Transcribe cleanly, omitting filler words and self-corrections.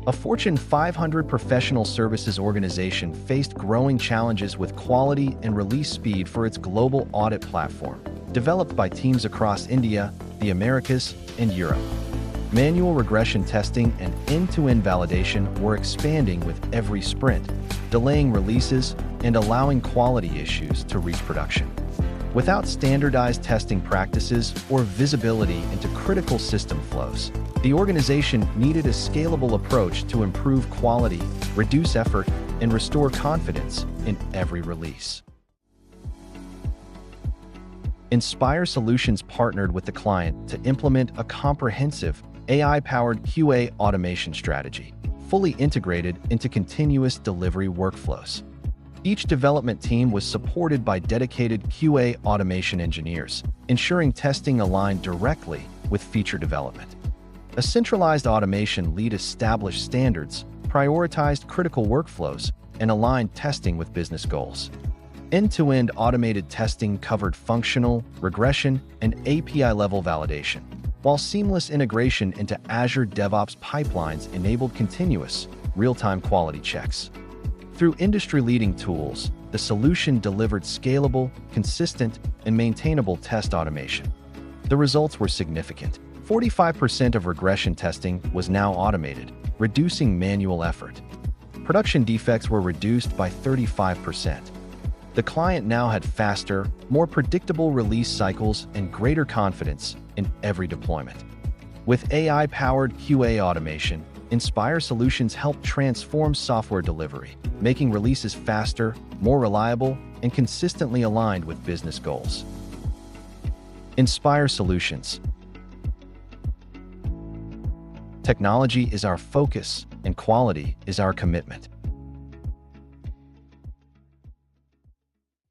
A Fortune 500 professional services organization faced growing challenges with quality and release speed for its global audit platform, developed by teams across India, the Americas, and Europe. Manual regression testing and end-to-end validation were expanding with every sprint, delaying releases and allowing quality issues to reach production. Without standardized testing practices or visibility into critical system flows, the organization needed a scalable approach to improve quality, reduce effort, and restore confidence in every release. Inspire Solutions partnered with the client to implement a comprehensive AI-powered QA automation strategy, fully integrated into continuous delivery workflows. Each development team was supported by dedicated QA automation engineers, ensuring testing aligned directly with feature development. A centralized automation lead established standards, prioritized critical workflows, and aligned testing with business goals. End-to-end automated testing covered functional, regression, and API-level validation, while seamless integration into Azure DevOps pipelines enabled continuous, real-time quality checks. Through industry-leading tools, the solution delivered scalable, consistent, and maintainable test automation. The results were significant. 45% of regression testing was now automated, reducing manual effort. Production defects were reduced by 35%. The client now had faster, more predictable release cycles and greater confidence in every deployment. With AI-powered QA automation, Inspire Solutions helped transform software delivery, making releases faster, more reliable, and consistently aligned with business goals. Inspire Solutions. Technology is our focus, and quality is our commitment.